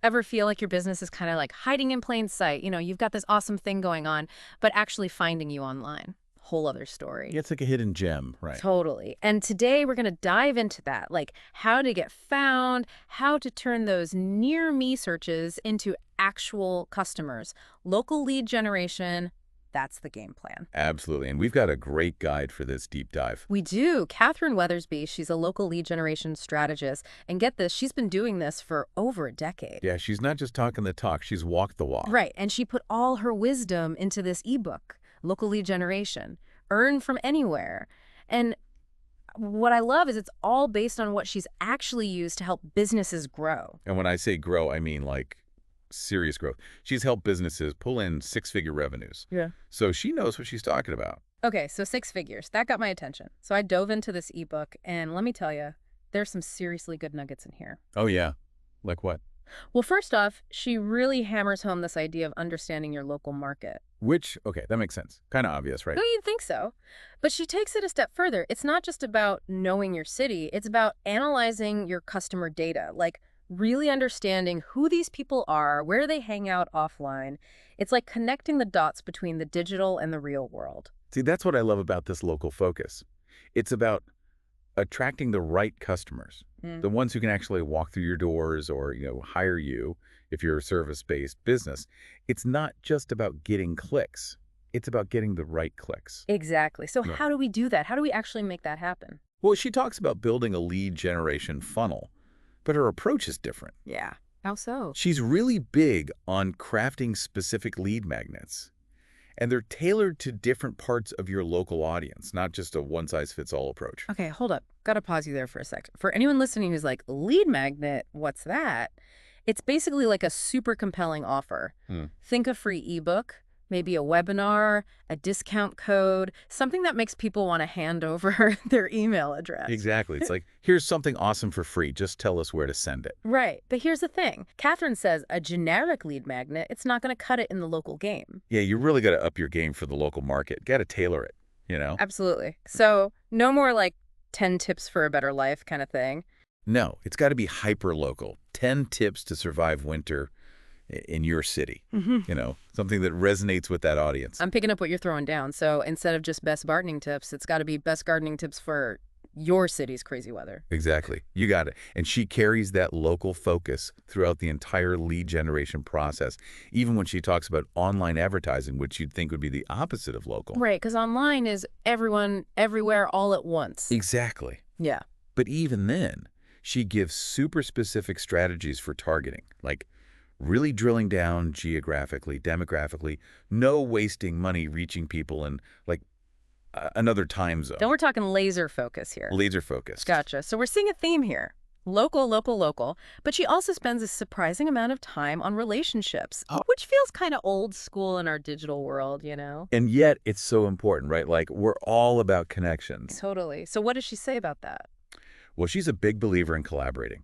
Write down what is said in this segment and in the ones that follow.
Ever feel like your business is kind of like hiding in plain sight? You've got this awesome thing going on, but actually finding you online. Whole other story. Yeah, it's like a hidden gem, right? Totally. And today we're going to dive into that, like how to get found, how to turn those near me searches into actual customers. Local lead generation, that's the game plan. Absolutely. And we've got a great guide for this deep dive. We do. Catherine Weathersby, she's a local lead generation strategist. And get this, she's been doing this for over a decade. Yeah, she's not just talking the talk, she's walked the walk. Right. And she put all her wisdom into this ebook, Local Lead Generation, Earn from Anywhere. And what I love is it's all based on what she's actually used to help businesses grow. And when I say grow, I mean like serious growth. She's helped businesses pull in six-figure revenues. Yeah. So she knows what she's talking about. Okay, so 6 figures. That got my attention. So I dove into this ebook, and let me tell you, there's some seriously good nuggets in here. Oh, yeah. Like what? Well, first off, she really hammers home this idea of understanding your local market. Which, okay, that makes sense. Kind of obvious, right? No, you'd think so. But she takes it a step further. It's not just about knowing your city. It's about analyzing your customer data, like really understanding who these people are, where they hang out offline. It's like connecting the dots between the digital and the real world. See, that's what I love about this local focus. It's about attracting the right customers, the ones who can actually walk through your doors or, hire you if you're a service-based business. It's not just about getting clicks. It's about getting the right clicks. Exactly. So Yeah. how do we do that? How do we actually make that happen? Well, she talks about building a lead generation funnel, but her approach is different. Yeah. How so? She's really big on crafting specific lead magnets. And they're tailored to different parts of your local audience, not just a one-size-fits-all approach. Okay, hold up. Gotta pause you there for a sec. For anyone listening who's like, lead magnet, what's that? It's basically like a super compelling offer. Think a free ebook, maybe a webinar, a discount code, something that makes people want to hand over their email address. Exactly. It's like, here's something awesome for free. Just tell us where to send it. Right. But here's the thing. Catherine says a generic lead magnet, it's not going to cut it in the local game. Yeah, you really got to up your game for the local market. Got to tailor it. Absolutely. So no more like 10 tips for a better life kind of thing. No, it's got to be hyper-local. 10 tips to survive winter in your city. Something that resonates with that audience. I'm picking up what you're throwing down. So instead of just best gardening tips, it's got to be best gardening tips for your city's crazy weather. Exactly. You got it. And she carries that local focus throughout the entire lead generation process, even when she talks about online advertising, which you'd think would be the opposite of local. Right, because online is everyone, everywhere, all at once. Exactly. Yeah. But even then, she gives super specific strategies for targeting, like really drilling down geographically, demographically, no wasting money reaching people in like another time zone. Then we're talking laser focus here. Laser focused. Gotcha. So we're seeing a theme here. Local, local, local. But she also spends a surprising amount of time on relationships, which feels kind of old school in our digital world, And yet it's so important, right? Like we're all about connections. Totally. So what does she say about that? Well, she's a big believer in collaborating,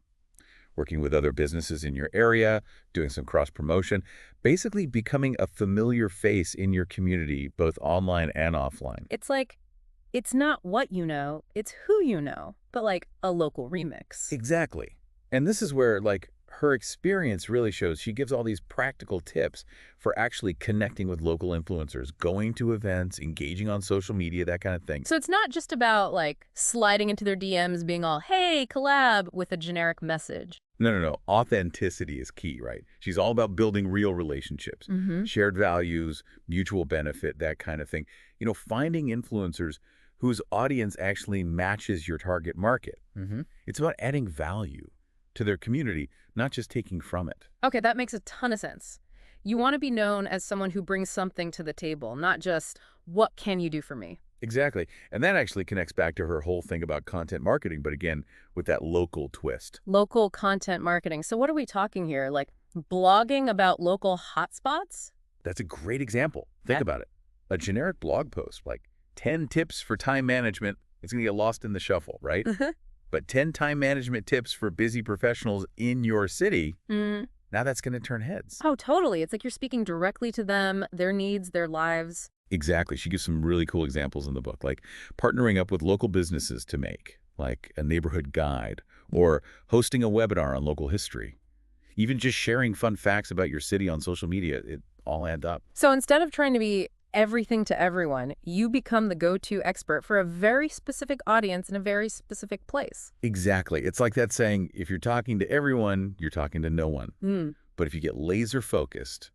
working with other businesses in your area, doing some cross-promotion, basically becoming a familiar face in your community, both online and offline. It's like, it's not what you know, it's who you know, but like a local remix. Exactly. And this is where, like, her experience really shows. She gives all these practical tips for actually connecting with local influencers, going to events, engaging on social media, that kind of thing. So it's not just about like sliding into their DMs being all, hey, collab with a generic message. No. Authenticity is key, right? She's all about building real relationships, shared values, mutual benefit, that kind of thing. Finding influencers whose audience actually matches your target market. It's about adding value to their community, not just taking from it. Okay, that makes a ton of sense. You want to be known as someone who brings something to the table, not just, what can you do for me? Exactly. And that actually connects back to her whole thing about content marketing, but again, with that local twist. Local content marketing. So what are we talking here? Like blogging about local hotspots? That's a great example. Think about it. A generic blog post, like 10 tips for time management, it's going to get lost in the shuffle, right? But 10 time management tips for busy professionals in your city, now that's going to turn heads. Oh, totally. It's like you're speaking directly to them, their needs, their lives. Exactly. She gives some really cool examples in the book, like partnering up with local businesses to make, like a neighborhood guide, or hosting a webinar on local history. Even just sharing fun facts about your city on social media, it all adds up. So instead of trying to be everything to everyone, you become the go-to expert for a very specific audience in a very specific place. Exactly. It's like that saying, if you're talking to everyone, you're talking to no one. Hmm. But if you get laser focused,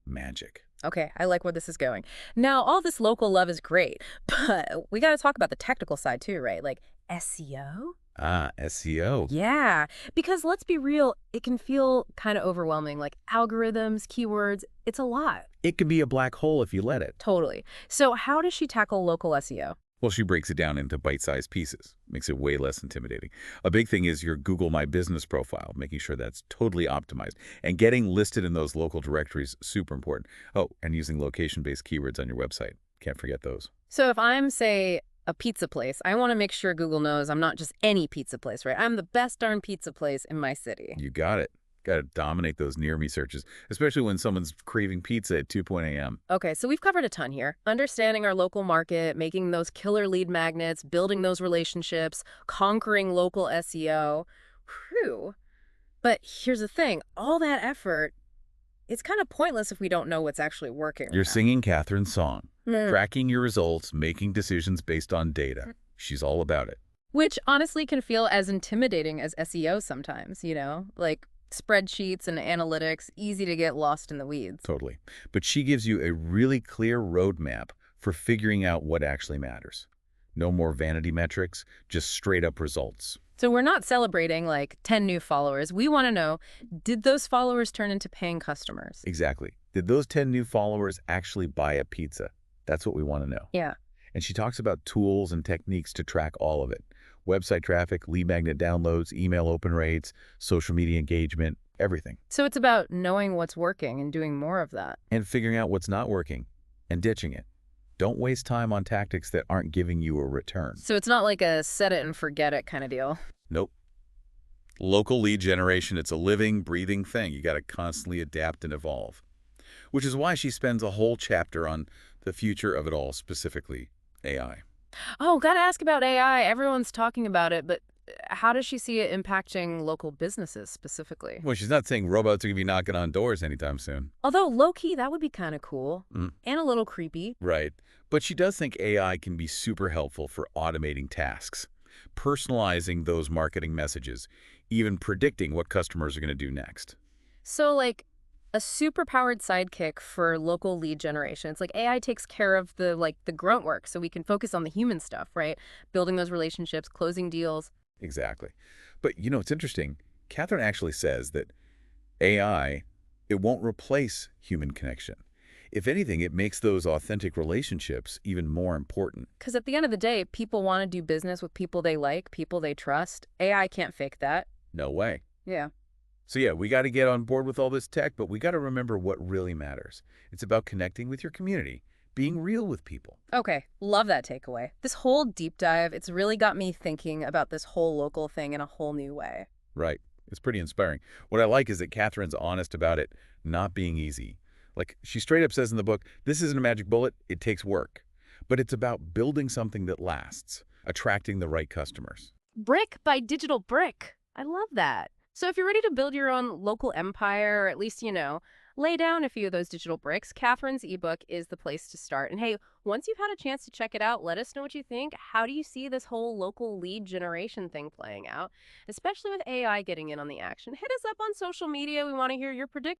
magic. Okay, I like where this is going. Now, all this local love is great, but we got to talk about the technical side too, right? Like SEO? Ah, SEO. Yeah, because let's be real, it can feel kind of overwhelming, like algorithms, keywords, it's a lot. It can be a black hole if you let it. Totally. So how does she tackle local SEO? Well, she breaks it down into bite-sized pieces, makes it way less intimidating. A big thing is your Google My Business profile, making sure that's totally optimized. And getting listed in those local directories, super important. Oh, and using location-based keywords on your website. Can't forget those. So if I'm, say, a pizza place, I want to make sure Google knows I'm not just any pizza place, right? I'm the best darn pizza place in my city. You got it. Got to dominate those near-me searches, especially when someone's craving pizza at 2 a.m. Okay, so we've covered a ton here. Understanding our local market, making those killer lead magnets, building those relationships, conquering local SEO. Whew. But here's the thing, all that effort, it's kind of pointless if we don't know what's actually working. You're singing Catherine's song, Mm. tracking your results, making decisions based on data. She's all about it. Which honestly can feel as intimidating as SEO sometimes, like spreadsheets and analytics, easy to get lost in the weeds. Totally. But she gives you a really clear roadmap for figuring out what actually matters. No more vanity metrics, just straight up results. So we're not celebrating like 10 new followers. We want to know, did those followers turn into paying customers? Exactly. Did those 10 new followers actually buy a pizza? That's what we want to know. Yeah. And she talks about tools and techniques to track all of it. Website traffic, lead magnet downloads, email open rates, social media engagement, everything. So it's about knowing what's working and doing more of that. And figuring out what's not working and ditching it. Don't waste time on tactics that aren't giving you a return. So it's not like a set it and forget it kind of deal. Nope. Local lead generation, it's a living, breathing thing. You got to constantly adapt and evolve. Which is why she spends a whole chapter on the future of it all, specifically AI. Oh, gotta ask about AI. Everyone's talking about it, but how does she see it impacting local businesses specifically? Well, she's not saying robots are going to be knocking on doors anytime soon. Although low-key, that would be kind of cool Mm. and a little creepy. Right. But she does think AI can be super helpful for automating tasks, personalizing those marketing messages, even predicting what customers are going to do next. So like a super-powered sidekick for local lead generation. It's like AI takes care of the grunt work so we can focus on the human stuff, right? Building those relationships, closing deals. Exactly. But, it's interesting. Catherine actually says that AI, it won't replace human connection. If anything, it makes those authentic relationships even more important. Because at the end of the day, people want to do business with people they like, people they trust. AI can't fake that. No way. Yeah. So yeah, we got to get on board with all this tech, but we got to remember what really matters. It's about connecting with your community, being real with people. Okay, love that takeaway. This whole deep dive, it's really got me thinking about this whole local thing in a whole new way. Right. It's pretty inspiring. What I like is that Catherine's honest about it not being easy. Like, she straight up says in the book, this isn't a magic bullet, it takes work. But it's about building something that lasts, attracting the right customers. Brick by digital brick. I love that. So if you're ready to build your own local empire, or at least, lay down a few of those digital bricks, Catherine's ebook is the place to start. And hey, once you've had a chance to check it out, let us know what you think. How do you see this whole local lead generation thing playing out, especially with AI getting in on the action? Hit us up on social media. We want to hear your predictions.